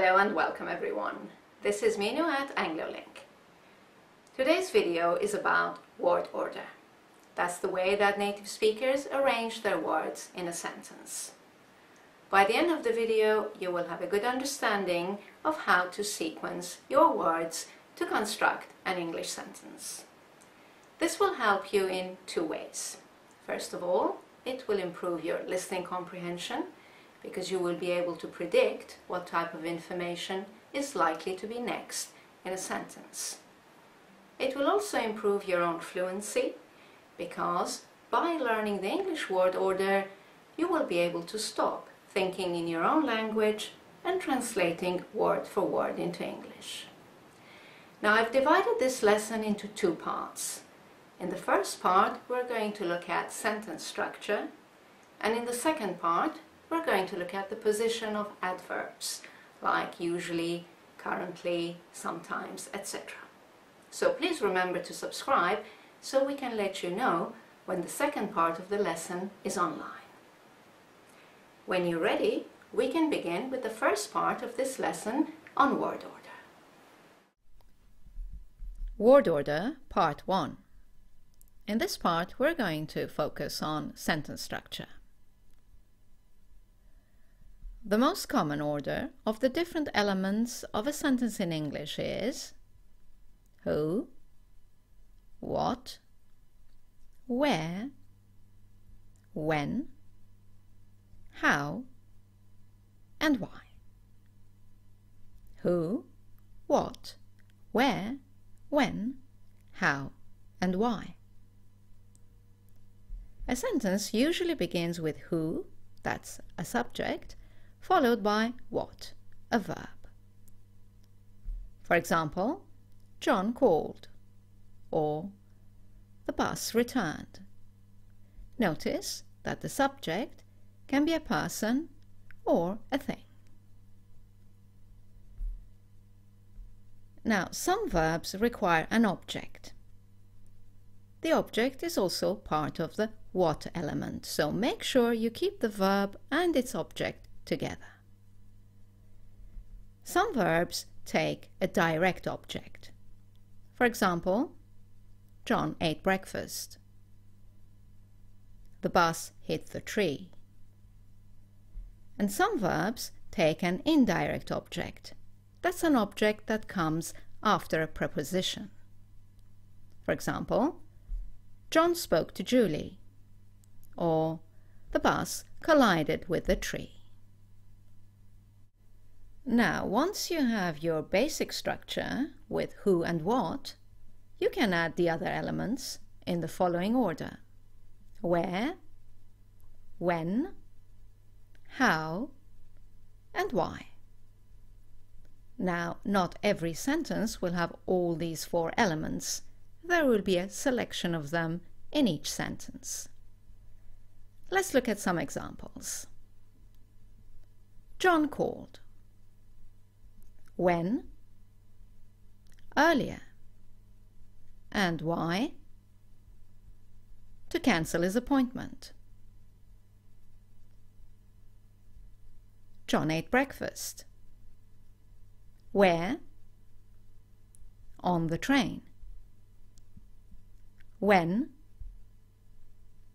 Hello and welcome everyone. This is Minu at AngloLink. Today's video is about word order. That's the way that native speakers arrange their words in a sentence. By the end of the video, you will have a good understanding of how to sequence your words to construct an English sentence. This will help you in two ways. First of all, it will improve your listening comprehension because you will be able to predict what type of information is likely to be next in a sentence. It will also improve your own fluency because by learning the English word order, you will be able to stop thinking in your own language and translating word for word into English. Now, I've divided this lesson into two parts. In the first part, we're going to look at sentence structure, and in the second part, we're going to look at the position of adverbs, like usually, currently, sometimes, etc. So please remember to subscribe so we can let you know when the second part of the lesson is online. When you're ready, we can begin with the first part of this lesson on word order. Word order, part 1. In this part, we're going to focus on sentence structure. The most common order of the different elements of a sentence in English is who, what, where, when, how, and why. Who, what, where, when, how, and why. A sentence usually begins with who, that's a subject, followed by what, a verb. For example, John called, or the bus returned. Notice that the subject can be a person or a thing. Now, some verbs require an object. The object is also part of the what element, so make sure you keep the verb and its object together. Some verbs take a direct object. For example, John ate breakfast. The bus hit the tree. And some verbs take an indirect object. That's an object that comes after a preposition. For example, John spoke to Julie, or the bus collided with the tree. Now, once you have your basic structure with who and what, you can add the other elements in the following order: where, when, how, and why. Now, not every sentence will have all these four elements. There will be a selection of them in each sentence. Let's look at some examples. John called. When? Earlier. And why? To cancel his appointment. John ate breakfast. Where? On the train. When?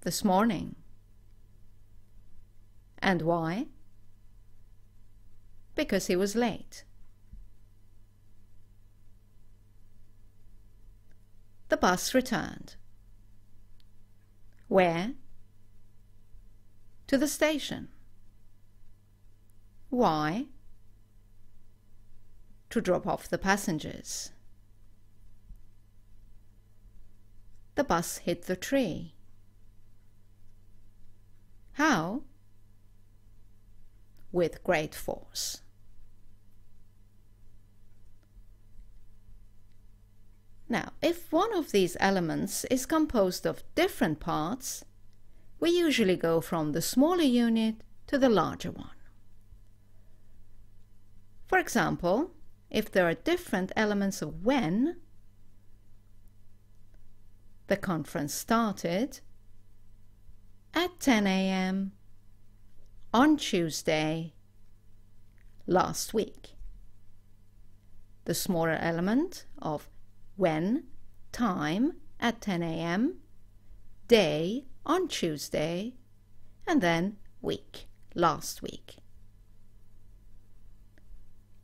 This morning. And why? Because he was late. The bus returned. Where? To the station. Why? To drop off the passengers. The bus hit the tree. How? With great force. Now, if one of these elements is composed of different parts, we usually go from the smaller unit to the larger one. For example, if there are different elements of when, the conference started at 10 a.m. on Tuesday last week. the smaller element of when, time at 10 a.m., day on Tuesday, and then week, last week.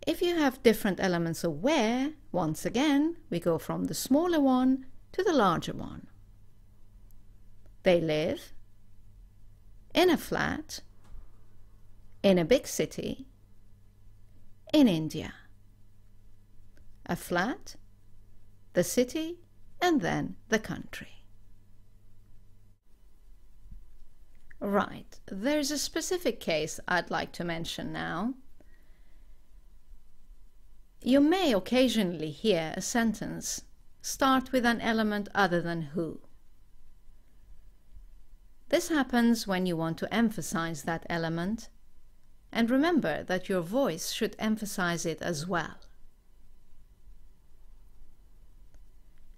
If you have different elements of where, once again, we go from the smaller one to the larger one. They live in a flat, in a big city, in India. A flat, the city, and then the country. Right, there's a specific case I'd like to mention now. You may occasionally hear a sentence start with an element other than who. This happens when you want to emphasize that element, and remember that your voice should emphasize it as well.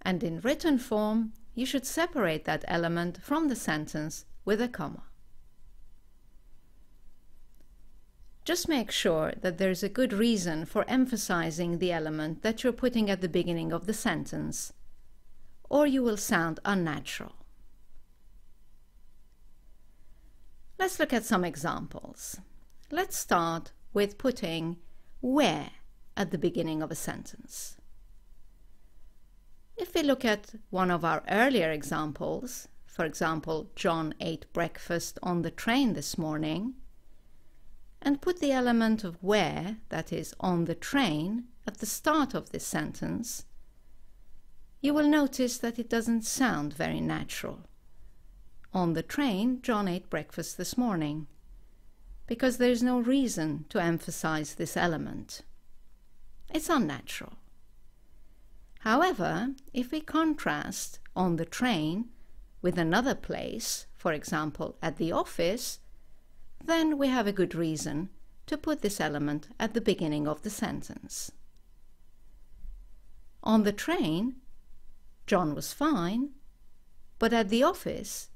And in written form, you should separate that element from the sentence with a comma. Just make sure that there's a good reason for emphasizing the element that you're putting at the beginning of the sentence, or you will sound unnatural. Let's look at some examples. Let's start with putting where at the beginning of a sentence. If we look at one of our earlier examples, for example, John ate breakfast on the train this morning, and put the element of where, that is, on the train, at the start of this sentence, you will notice that it doesn't sound very natural. On the train, John ate breakfast this morning, because there is no reason to emphasize this element. It's unnatural. However, if we contrast on the train with another place, for example, at the office, then we have a good reason to put this element at the beginning of the sentence. On the train, John was fine, but at the office,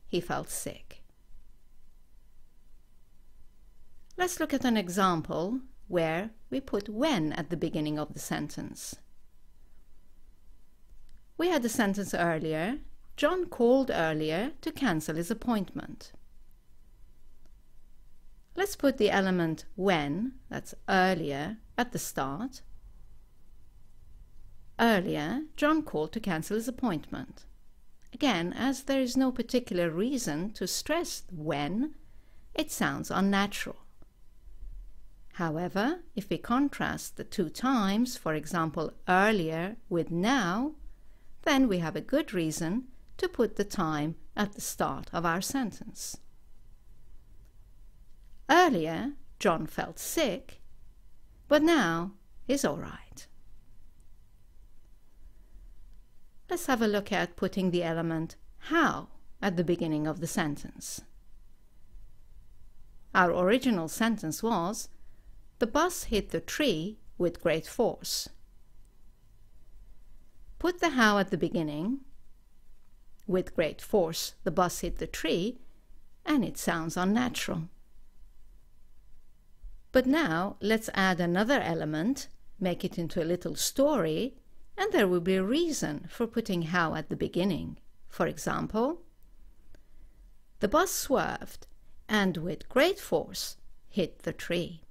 he felt sick. Let's look at an example where we put when at the beginning of the sentence. We had a sentence earlier, John called earlier to cancel his appointment. Let's put the element when, that's earlier, at the start. Earlier, John called to cancel his appointment. Again, as there is no particular reason to stress when, it sounds unnatural. However, if we contrast the two times, for example, earlier with now, then we have a good reason to put the time at the start of our sentence. Earlier, John felt sick, but now he's all right. Let's have a look at putting the element how at the beginning of the sentence. Our original sentence was, the bus hit the tree with great force. Put the how at the beginning. With great force, the bus hit the tree, and it sounds unnatural. But now let's add another element, make it into a little story, and there will be a reason for putting how at the beginning. For example, the bus swerved and with great force hit the tree.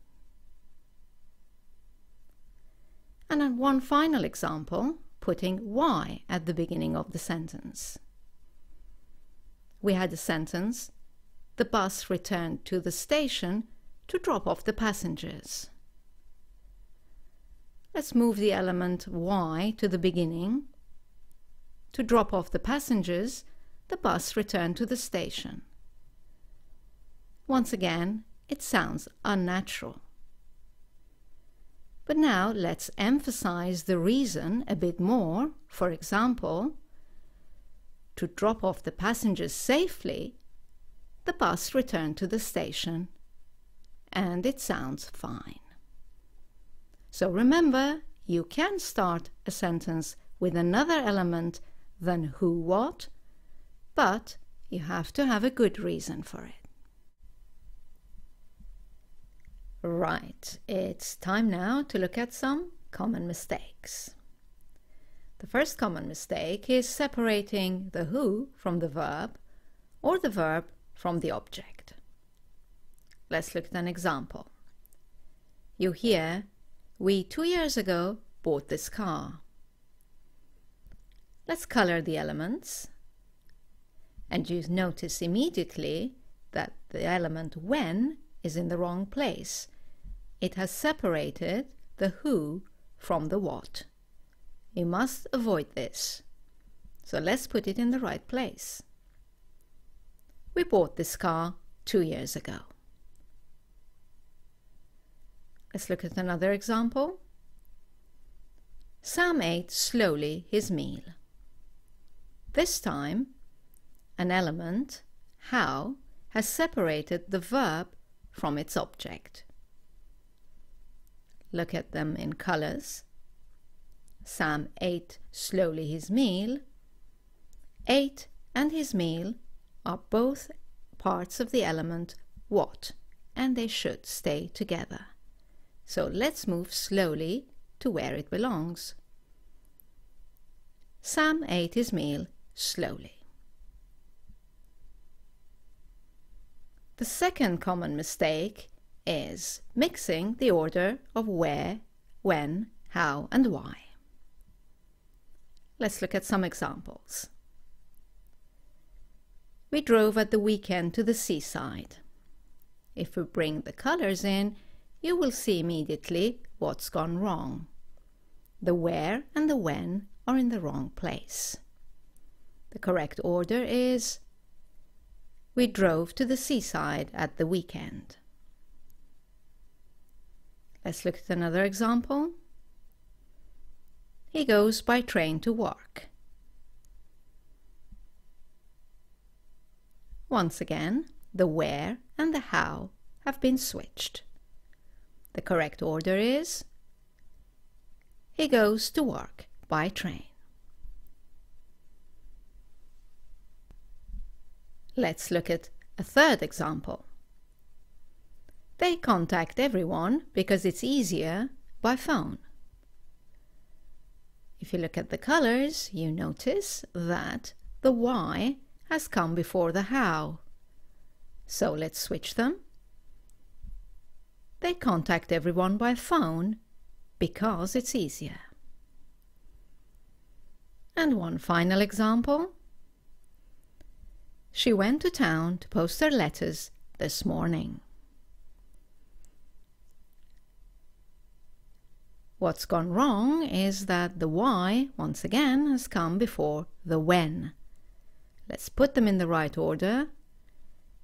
And then one final example, putting why at the beginning of the sentence. We had a sentence, the bus returned to the station to drop off the passengers. Let's move the element why to the beginning. To drop off the passengers, the bus returned to the station. Once again, it sounds unnatural. But now let's emphasize the reason a bit more. For example, to drop off the passengers safely, the bus returned to the station, and it sounds fine. So remember, you can start a sentence with another element than who, what, but you have to have a good reason for it. Right, it's time now to look at some common mistakes. The first common mistake is separating the who from the verb or the verb from the object. Let's look at an example. You hear, "We 2 years ago bought this car." Let's color the elements. And you notice immediately that the element when is in the wrong place. It has separated the who from the what. You must avoid this. So let's put it in the right place. We bought this car 2 years ago. Let's look at another example. Sam ate slowly his meal. This time, an element, how, has separated the verb from its object. Look at them in colors. Sam ate slowly his meal. Ate and his meal are both parts of the element what, and they should stay together. So let's move slowly to where it belongs. Sam ate his meal slowly. The second common mistake is mixing the order of where, when, how, and why. Let's look at some examples. We drove at the weekend to the seaside. If we bring the colors in, you will see immediately what's gone wrong. The where and the when are in the wrong place. The correct order is we drove to the seaside at the weekend. Let's look at another example. He goes by train to work. Once again, the where and the how have been switched. The correct order is he goes to work by train. Let's look at a third example. They contact everyone because it's easier by phone. If you look at the colors, you notice that the why has come before the how. So let's switch them. They contact everyone by phone because it's easier. And one final example. She went to town to post her letters this morning. What's gone wrong is that the why, once again, has come before the when. Let's put them in the right order.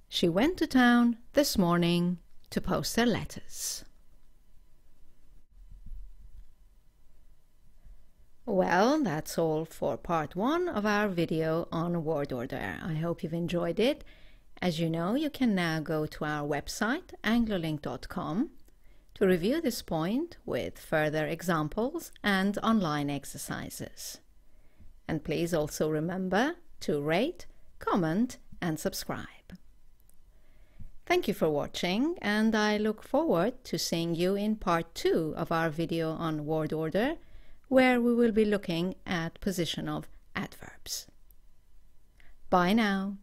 She went to town this morning to post her letters. Well, that's all for part 1 of our video on word order. I hope you've enjoyed it. As you know, you can now go to our website, anglolink.com, to review this point with further examples and online exercises. And please also remember to rate, comment, and subscribe. Thank you for watching, and I look forward to seeing you in part 2 of our video on word order, where we will be looking at position of adverbs. Bye now.